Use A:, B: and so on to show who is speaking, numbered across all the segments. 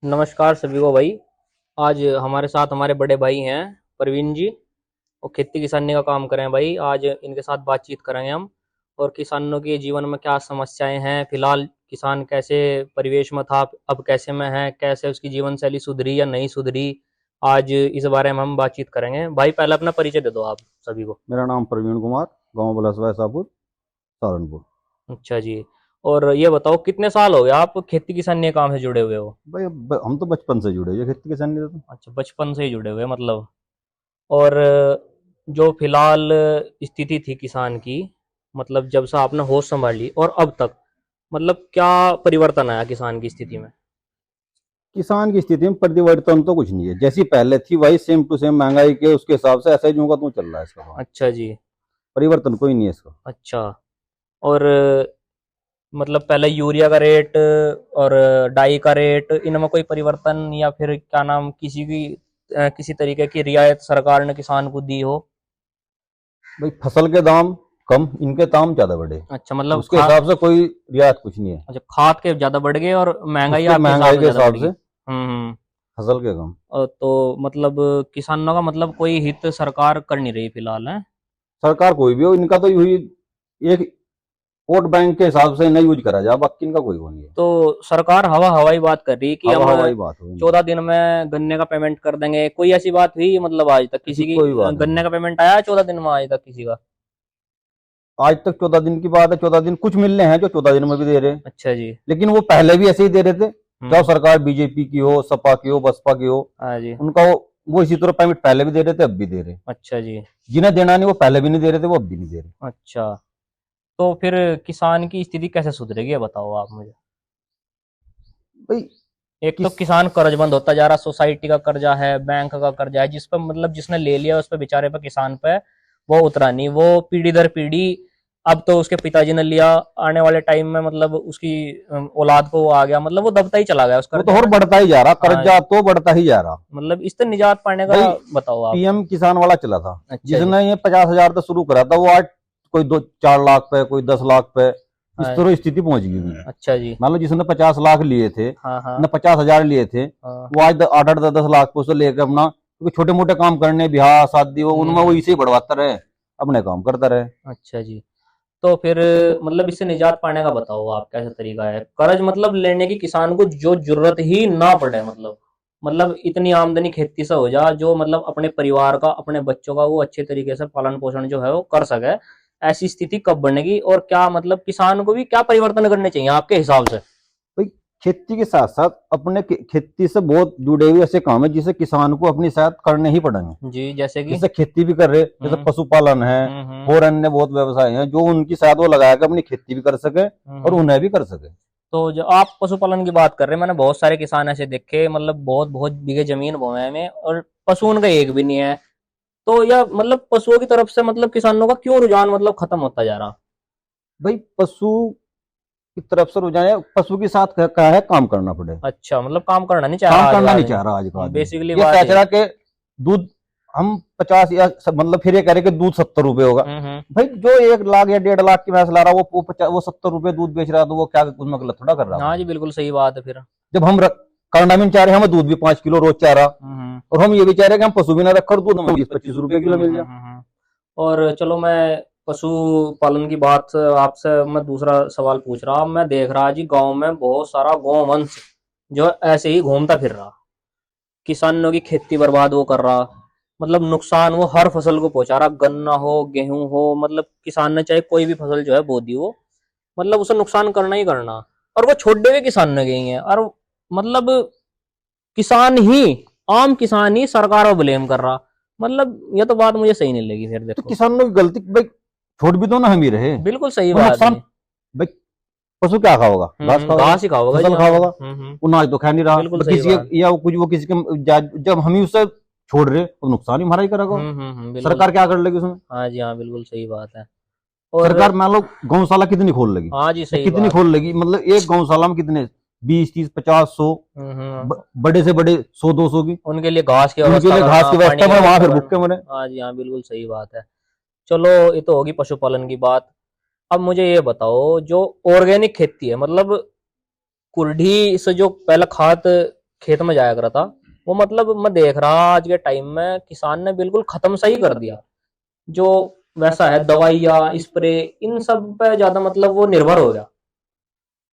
A: नमस्कार सभी को भाई। आज हमारे साथ हमारे बड़े भाई हैं प्रवीण जी। वो खेती किसानी का काम करें भाई। आज इनके साथ बातचीत करेंगे हम, और किसानों के जीवन में क्या समस्याएं हैं फिलहाल, किसान कैसे परिवेश में था, अब कैसे में है, कैसे उसकी जीवन शैली सुधरी या नहीं सुधरी। आज इस बारे में हम बातचीत करेंगे। भाई पहले अपना परिचय दे दो आप सभी को।
B: मेरा नाम प्रवीण कुमार, गांव बलसवा साहपुर, सहारनपुर।
A: अच्छा जी। और ये बताओ कितने साल हो गए आप खेती किसानी के काम से जुड़े हुए हो?
B: भाई हम तो बचपन से जुड़े, ये खेती किसानी से तो।
A: अच्छा, बचपन से ही जुड़े हुए मतलब। और जो फिलहाल स्थिति थी किसान की, मतलब जब से आपने होश संभाली और अब तक, मतलब क्या परिवर्तन आया किसान की स्थिति में?
B: किसान की स्थिति में परिवर्तन तो कुछ नहीं है, जैसी पहले थी वही सेम टू सेम, महंगाई के उसके हिसाब से ऐसा ही जो का तू चल रहा है इसका काम।
A: अच्छा जी।
B: परिवर्तन कोई नहीं है इसका।
A: अच्छा। और मतलब पहले यूरिया का रेट और डाई का रेट, इनमें कोई परिवर्तन या फिर क्या नाम, किसी की किसी तरीके की रियायत सरकार ने किसान को दी हो?
B: भाई फसल के दाम कम, इनके दाम ज्यादा बढ़े,
A: अच्छा, मतलब
B: उसके हिसाब से कोई रियायत कुछ नहीं है।
A: अच्छा, खाद के ज्यादा बढ़ गए और महंगाई
B: उसके
A: आपके हिसाब
B: महंगाई
A: से
B: के
A: ज्यादा बढ़
B: हिसाब
A: गई।
B: से फसल के कम।
A: तो मतलब किसानों का मतलब कोई हित सरकार कर नहीं रही फिलहाल है?
B: सरकार कोई भी हो, इनका तो यही एक वोट बैंक के हिसाब से नहीं यूज करा जाए, बाकी इनका कोई वो नहीं है।
A: तो सरकार हवा हवाई बात कर रही कि
B: हवा
A: हम
B: हवाई बात हुई नहीं।
A: 14 दिन में गन्ने का पेमेंट कर देंगे। कोई ऐसी बात हुई मतलब आज तक
B: ऐसी
A: किसी की
B: कोई बात नहीं।
A: गन्ने का पेमेंट आया 14 दिन में आज तक किसी का?
B: आज तक 14 दिन की बात है, 14 दिन कुछ मिलने हैं जो 14 दिन में भी दे रहे हैं,
A: अच्छा जी।
B: लेकिन वो पहले भी ऐसे ही दे रहे थे। जब
A: हम्म।
B: सरकार बीजेपी की हो, सपा की हो, बसपा की हो,
A: हाँ जी।
B: उनका वो इसी तरह पेमेंट पहले भी दे रहे थे, अब भी दे रहे हैं।
A: अच्छा जी।
B: जिन्हें देना नहीं वो पहले भी नहीं दे रहे थे, वो अब भी नहीं दे रहे।
A: अच्छा। तो फिर किसान की स्थिति कैसे सुधरेगी, ये बताओ आप मुझे।
B: भाई
A: एक तो
B: किस
A: किसान कर्जबंद होता जा रहा, सोसाइटी का कर्जा है, बैंक का कर्जा है, जिस पर मतलब जिसने ले लिया उस पर बेचारे पे, किसान पे वो उतरा नहीं। वो पीढ़ी दर पीढ़ी, अब तो उसके पिताजी ने लिया, आने वाले टाइम में मतलब उसकी औलाद को वो आ गया, मतलब वो दबता ही चला गया उस
B: वो तो
A: कर्जे
B: और
A: में।
B: बढ़ता ही जा रहा,
A: हाँ।
B: कर्जा तो बढ़ता ही जा रहा।
A: मतलब इससे निजात पाने का
B: भाई
A: बताओ आप।
B: पीएम किसान वाला चला था,
A: अच्छा जी।
B: जिसने ये 50,000 तो शुरू करा था, वो आज कोई 2-4 लाख पे, कोई 10 लाख पे, इस
A: हाँ।
B: तरह स्थिति पहुंच गई हुई है।
A: अच्छा जी।
B: मान लो जिसने 50 लाख लिए थे,
A: हाँ हाँ।
B: ने 50,000 लिए थे,
A: हाँ।
B: वो आज 8-8 10 10 लाख पे उसे लेकर अपना, क्योंकि छोटे मोटे काम करने, ब्याह शादी वो उनमें वो
A: हम्म।
B: इसे बढ़वाता रहे, अपने काम करता रहे।
A: अच्छा जी। तो फिर मतलब इससे निजात पाने का बताओ आप, कैसा तरीका है कर्ज मतलब लेने की, किसान को जो जरूरत ही ना पड़े, मतलब इतनी आमदनी खेती से हो जा जो मतलब अपने परिवार का, अपने बच्चों का वो अच्छे तरीके से पालन पोषण जो है वो कर सके। ऐसी स्थिति कब बनेगी, और क्या मतलब किसान को भी क्या परिवर्तन करने चाहिए आपके हिसाब से?
B: भाई खेती के साथ साथ अपने खेती से बहुत जुड़े हुए ऐसे काम है जिसे किसान को अपनी साथ करने ही पड़ेंगे।
A: जी, जैसे कि?
B: जैसे खेती भी कर रहे, जैसे
A: हम्म।
B: पशुपालन है,
A: हम्म।
B: और अन्य बहुत व्यवसाय हैं जो उनकी साथ वो लगा के अपनी खेती भी कर सके और
A: हम्म।
B: उन्हें भी कर सके।
A: तो जो आप पशुपालन की बात कर रहे हैं, मैंने बहुत सारे किसान ऐसे देखे, मतलब बहुत बहुत बीघे जमीन बोए में और पशु उनका एक भी नहीं है। तो या मतलब पशुओं की तरफ से मतलब किसानों का क्यों रुझान मतलब खत्म होता जा रहा?
B: भाई पशु की तरफ से रुझान है, पशु के साथ क्या है, काम करना पड़े।
A: अच्छा, मतलब काम करना नहीं चाह
B: काम
A: रहा आज का
B: करना नहीं चाह रहा आज का
A: आदमी,
B: आदमी।
A: बेसिकली
B: ये
A: बात
B: सोच
A: है।
B: रहा कि दूध हम 50 या मतलब फिर ये कह रहे कि दूध 70 रुपए होगा।
A: हम्म।
B: भाई जो 1 लाख या 1.5 लाख की भैंस ला रहा वो 70 रुपए दूध बेच रहा, तो वो क्या उसमें गलत थोड़ा कर रहा
A: हाँ
B: वो।
A: जी, बिल्कुल सही बात है फिर।
B: जब हम करना भी नहीं चाह रहे, हमें दूध भी 5 किलो रोज चाह रहा,
A: हम्म।
B: और हम ये भी चाह रहे कि हम पशु भी ना रखकर दूध हमें 20-25 रुपए किलो मिल जाए।
A: और चलो, मैं पशु पालन की बात आपसे मैं दूसरा सवाल पूछ रहा। मैं देख रहा जी गांव में बहुत सारा गौवंश जो ऐसे ही घूमता फिर रहा, किसानों की खेती बर्बाद वो कर रहा, मतलब नुकसान वो हर फसल को पहुंचा रहा, गन्ना हो गेहूं हो, मतलब किसान ने चाहे कोई भी फसल जो है बो दी हो, मतलब उसे नुकसान करना ही करना। और वो छोटे हुए किसान ने गई हैं, और मतलब किसान ही, आम किसान ही सरकार को ब्लेम कर रहा। मतलब ये तो बात मुझे सही नहीं लगी। फिर
B: तो
A: देखो,
B: किसानों की गलती भाई, छोड़ भी दो ना, हम ही रहे
A: बिल्कुल सही
B: वो
A: बात
B: नुकसान।
A: है।
B: भाई पशु क्या खाओगा, घास खाओगा,
A: घास ही खाओगा जी,
B: फसल
A: हाँ।
B: खाओगा, वो नाज तो खा नहीं रहा।
A: बिल्कुल सही
B: किसी
A: बात।
B: के या वो कुछ वो किसी के जब हम ही उससे छोड़ रहे तो नुकसान ही हमारा ही करेगा।
A: बिल्कुल।
B: सरकार क्या कर लेगी उसमें?
A: हाँ जी, हाँ, बिल्कुल सही बात है। और
B: सरकार मान लो गौशाला कितनी खोल लेगी,
A: हाँ जी,
B: या
A: सही
B: कितनी
A: बात।
B: खोल लेगी, मतलब एक गौशाला में कितने 20-30-50-100,
A: हम्म।
B: बड़े से बड़े 100-200 की,
A: उनके लिए घास की
B: उनके
A: व्यवस्था
B: लिए घास
A: करना,
B: की
A: पानी
B: व्यवस्था
A: की
B: में वहां
A: व्यवस्था
B: फिर भूखे मरे।
A: करना। हाँ जी, हाँ, बिल्कुल सही बात है। चलो, ये तो होगी पशुपालन की बात। अब मुझे ये बताओ, जो ऑर्गेनिक खेती है, मतलब कुल्डी से जो पहले खाद खेत में जाया करा था, वो मतलब मैं देख रहा आज के टाइम में किसान ने बिल्कुल खत्म सही कर दिया। जो वैसा है दवाइयाँ स्प्रे इन सब पे ज्यादा मतलब वो निर्भर हो गया।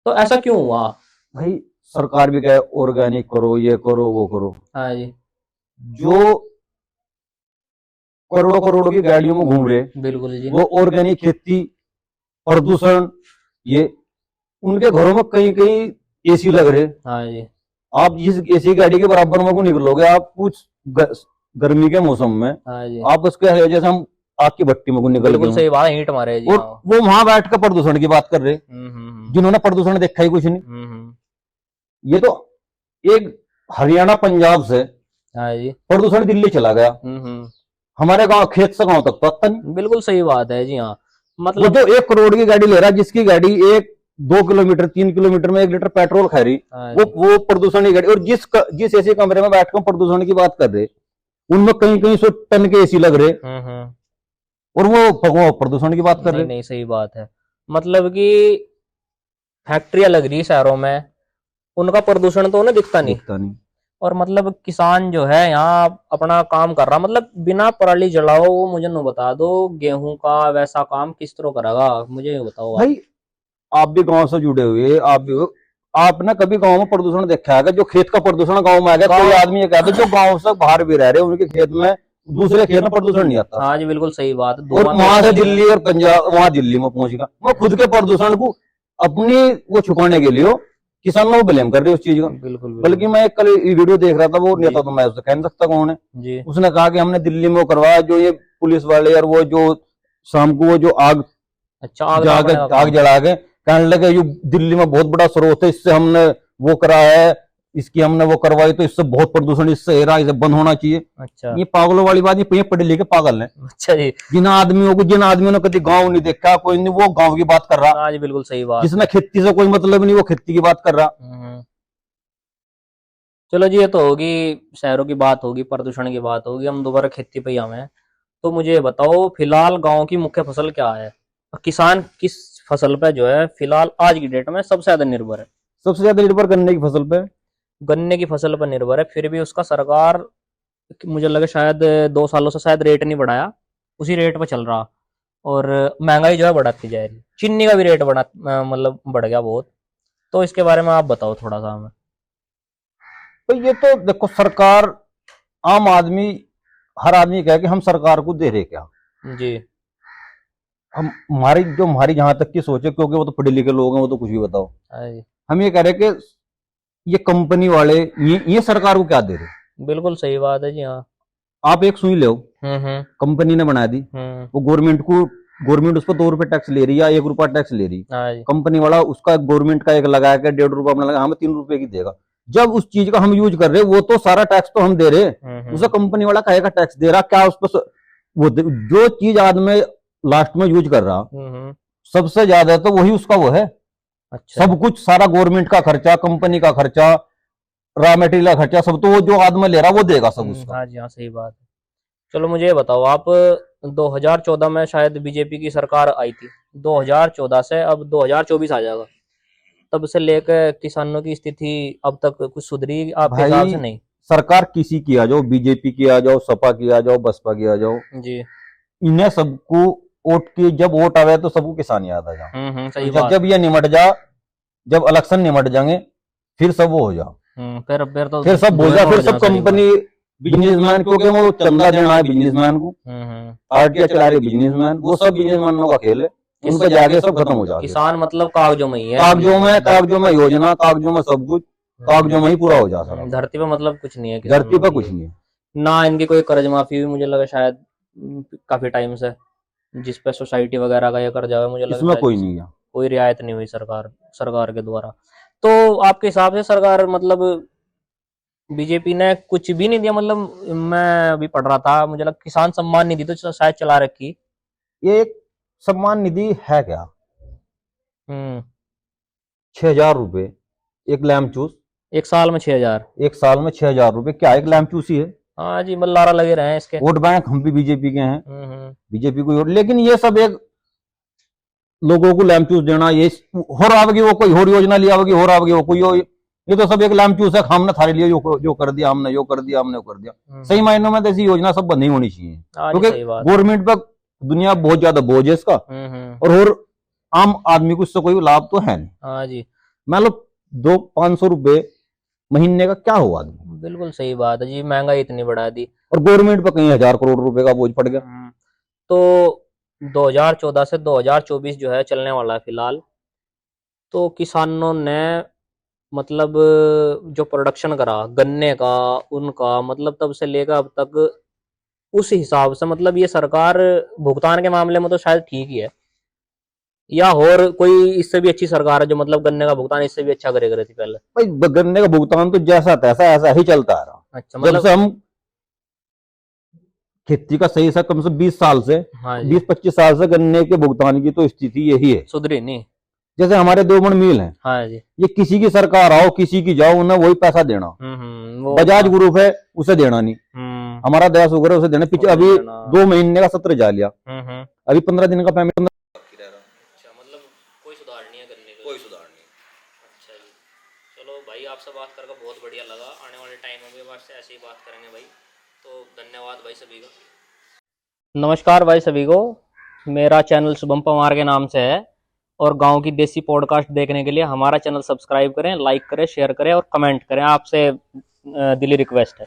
A: तो ऐसा क्यों हुआ?
B: भाई सरकार भी कहे ऑर्गेनिक करो, ये करो, वो करो।
A: हाँ जी।
B: जो करोड़ों करोड़ों की गाड़ियों में घूम रहे,
A: बिल्कुल जी।
B: वो ऑर्गेनिक खेती, प्रदूषण, ये उनके घरों में कहीं कहीं एसी लग रहे।
A: हाँ जी।
B: आप जिस एसी गाड़ी के बराबर में को निकलोगे, आप कुछ गर्मी के मौसम में
A: हाँ जी।
B: आप उसके जैसे हम आग की भट्टी में को निकल
A: बिल्कुल
B: गए
A: सही बात है, हीट मारे जी।
B: और
A: हाँ।
B: वो वहां बैठ कर प्रदूषण की बात कर रहे,
A: हम्म।
B: जिन्होंने प्रदूषण देखा ही कुछ नहीं।
A: हम्म।
B: ये तो एक हरियाणा पंजाब से
A: हाँ जी।
B: प्रदूषण दिल्ली चला गया,
A: हम्म।
B: हमारे गांव खेत से गांव तक तो आता नहीं।
A: बिल्कुल सही बात है जी। हाँ
B: वो
A: मतलब।
B: जो 1 करोड़ की गाड़ी ले रहा है, जिसकी गाड़ी 1-2 किलोमीटर 3 किलोमीटर में 1 लीटर पेट्रोल खा रही,
A: हाँ
B: वो
A: जी।
B: वो प्रदूषण की गाड़ी। और जिस एसी कमरे में बैठकर प्रदूषण की बात कर रहे, उनमें कहीं कहीं 100 टन के एसी लग रहे,
A: हम्म।
B: और वो प्रदूषण की बात कर
A: नहीं
B: रहे।
A: नहीं सही बात है। मतलब कि फैक्ट्रियां लग रही शहरों में, उनका प्रदूषण तो उन्हें दिखता नहीं।
B: दिखता नहीं।
A: और मतलब किसान जो है यहाँ अपना काम कर रहा, मतलब बिना पराली जलाओ वो मुझे न बता दो गेहूं का वैसा काम किस तरह करेगा, मुझे ये बताओ आप।
B: भाई आप भी गांव से जुड़े हुए, आप भी हो, आपने कभी गांव में प्रदूषण देखा है? जो खेत का प्रदूषण गांव में आ गया, कोई आदमी ये कहता है जो गांव से बाहर भी रह रहे, उनके खेत में दूसरे खेत में प्रदूषण नहीं आता।
A: हाँ जी बिल्कुल सही बात।
B: और
A: धुआं
B: वहां से
A: तो-
B: दिल्ली और पंजाब, वहां दिल्ली में पहुंच गया। वो खुद के प्रदूषण को अपनी वो छुपाने के लिए किसानों को ब्लेम कर रहे उस चीज का।
A: बिल्कुल
B: बल्कि मैं एक कल वीडियो देख रहा था, वो
A: जी।
B: नेता तो मैं उससे कह नहीं सकता कौन है,
A: जी।
B: उसने कहा कि हमने दिल्ली में वो करवाया, जो ये पुलिस वाले और वो जो शाम को वो जो आग
A: अच्छा आग
B: जाके
A: नापने का
B: आग
A: काम।
B: जला के कहने लगे ये दिल्ली में बहुत बड़ा स्रोत है, इससे हमने वो करा है, इसकी हमने वो करवाई, तो इससे बहुत प्रदूषण इससे हो रहा है, इसे बंद होना चाहिए।
A: अच्छा।
B: ये पागलों वाली बात, ये पढ़े लिखे पागल है।
A: अच्छा जी।
B: जिन आदमियों ने कभी गांव नहीं देखा, कोई नहीं, वो गांव की बात कर रहा।
A: हाँ जी बिल्कुल सही बात।
B: जिसने खेती से कोई मतलब नहीं, वो खेती की बात कर रहा।
A: चलो जी, ये तो होगी शहरों की बात, होगी प्रदूषण की बात होगी, हम दोबारा खेती पे ही आए हैं। तो मुझे ये बताओ फिलहाल गांव की मुख्य फसल क्या है, और किसान किस फसल पे जो है फिलहाल आज की डेट में सबसे ज्यादा निर्भर है?
B: सबसे ज्यादा निर्भर गन्ने की फसल पे।
A: गन्ने की फसल पर निर्भर है, फिर भी उसका सरकार मुझे लगे शायद 2 सालों से शायद रेट नहीं बढ़ाया, उसी रेट पर चल रहा। और महंगाई जो है बढ़ाती जा रही, चीनी का भी रेट मतलब बढ़ गया बहुत। तो इसके बारे में आप बताओ थोड़ा सा हमें।
B: तो ये तो देखो, सरकार, आम आदमी, हर आदमी कहे कि हम सरकार को दे रहे क्या।
A: जी।
B: हमारी जहां तक की सोच है, क्योंकि वो तो पढ़े लिखे लोग हैं, वो तो कुछ भी बताओ।
A: हाँ जी।
B: हम ये कह रहे कि ये कंपनी वाले ये सरकार को क्या दे रहे।
A: बिल्कुल सही बात है जी। हाँ।
B: आप एक सुई लो,
A: हम्म।
B: कंपनी ने बना दी, वो गवर्नमेंट उस पर 2 रुपए टैक्स ले रही है या 1 रुपया टैक्स ले रही।
A: हाँ जी।
B: कंपनी वाला उसका गवर्नमेंट का एक लगा के 1.5 रुपया अपना लगा, हमें 3 रुपए की देगा। जब उस चीज का हम यूज कर रहे, वो तो सारा टैक्स तो हम दे रहे, उसे कंपनी वाला कहेगा टैक्स दे रहा क्या उस पर। वो जो चीज आदमी लास्ट में यूज कर रहा, सबसे ज्यादा तो वही उसका वो है।
A: अच्छा।
B: सब कुछ सारा गवर्नमेंट का खर्चा, कंपनी का खर्चा, रॉ मटेरियल का खर्चा, सब तो वो जो आदमी ले रहा वो देगा सब उसका।
A: हाँ जी हाँ सही बात है। चलो मुझे ये बताओ आप, 2014 में शायद बीजेपी की सरकार आई थी, 2014 से अब 2024 आ जाएगा, तब से लेकर किसानों की स्थिति अब तक कुछ सुधरी आपके हिसाब से? नहीं।
B: सरकार किसी की आ जाओ, बीजेपी की आ जाओ, सपा की आ जाओ, बसपा की आ जाओ
A: जी।
B: इन्हें सबको वोट की, जब वोट आवे तो सबको किसान याद आ जाओ।
A: सही
B: जब
A: बात।
B: जब ये निमट जा, जब इलेक्शन निमट जाएंगे, फिर सब वो हो जाओ,
A: फिर
B: सब बोल जा, फिर सब कंपनी बिजनेसमैन, क्योंकि वो चंदा देना है बिजनेसमैन को, पार्टियां चला रही बिजनेसमैन, वो सब बिजनेसमैनों का खेल है, उन पे जाके सब खत्म हो जाएगा।
A: किसान मतलब कागजों में ही है,
B: कागजों में योजना, कागजों में सब कुछ, कागजों में ही पूरा हो जाता है।
A: धरती पे मतलब कुछ नहीं है,
B: धरती पे कुछ नहीं है
A: ना। इनकी कोई कर्ज माफी हुई मुझे लगा शायद काफी टाइम से, जिस पे सोसाइटी वगैरह का ये कर्जा है, मुझे लगा
B: इसमें कोई नहीं है,
A: कोई रियायत नहीं हुई सरकार के द्वारा। तो आपके हिसाब से सरकार मतलब बीजेपी ने कुछ भी नहीं दिया? मतलब मैं अभी पढ़ रहा था, मुझे लगा किसान सम्मान निधि तो शायद चला रखी।
B: ये एक सम्मान निधि है क्या? 6,000 रुपए एक लैम्प चूस,
A: एक साल में 6,000?
B: एक साल में 6,000 रुपए क्या एक लैम्प चूस ही है?
A: हाँ जी, मल्लारा लगे रहे हैं इसके।
B: वोट बैंक हम भी बीजेपी के हैं, बीजेपी को, लेकिन ये सब एक लोगों को लैम्प चूस देना, ये हो रहा होगी, वो कोई और योजना लिया होगी, हो रहा होगी वो कोई ये तो सब एक लाम चूस है, हमने थारे लिए जो कर दिया, हमने यो कर दिया, हमने वो कर दिया। सही मायनों में तो ऐसी योजना सब बंद नहीं होनी चाहिए, क्योंकि गवर्नमेंट पर दुनिया बहुत ज्यादा बोझ है इसका, और आम आदमी को इससे कोई लाभ तो है नहीं।
A: हाँ जी,
B: मान लो 200-500 रुपए महीने का क्या हुआ आदमी?
A: बिल्कुल सही बात है जी, महंगाई इतनी बढ़ा दी
B: और गवर्नमेंट पर कहीं 1000 करोड़ रुपए का बोझ पड़ गया।
A: तो 2014 से 2024 जो है चलने वाला है फिलहाल, तो किसानों ने मतलब जो प्रोडक्शन करा गन्ने का, उनका मतलब तब से लेकर अब तक उस हिसाब से, मतलब ये सरकार भुगतान के मामले में तो शायद ठीक ही है, या और कोई इससे भी अच्छी सरकार है जो मतलब गन्ने का भुगतान इससे भी अच्छा करे करे थी पहले?
B: भाई गन्ने का भुगतान तो जैसा तैसा ऐसा ही चलता आ रहा।
A: अच्छा,
B: जब
A: मतलब
B: से हम खेती का सही सा कम से 20 साल से,
A: हाँ
B: 20-25 साल से गन्ने के भुगतान की तो स्थिति यही है,
A: सुधरी नहीं।
B: जैसे हमारे देवबंद मिल है,
A: हाँ जी,
B: ये किसी की सरकार आओ किसी की जाओ, उन्हें वही पैसा देना।
A: वो
B: बजाज ग्रुप है उसे देना नहीं, हमारा दया शुक्र है उसे देना। पीछे अभी 2 महीने का सत्र जा लिया, अभी 15 दिन का पेमेंट।
A: अच्छा, मतलब कोई सुधार नहीं है गन्ने का?
B: कोई सुधार नहीं।
A: अच्छा जी, चलो भाई, आपसे बात करके बहुत बढ़िया लगा। आने वाले टाइम में भी आपसे ऐसे ही बात करेंगे भाई। तो धन्यवाद भाई सभी का। नमस्कार भाई सभी को, मेरा चैनल शुभम पवार के नाम से है, और गांव की देसी पॉडकास्ट देखने के लिए हमारा चैनल सब्सक्राइब करें, लाइक करें, शेयर करें और कमेंट करें, आपसे दिली रिक्वेस्ट है।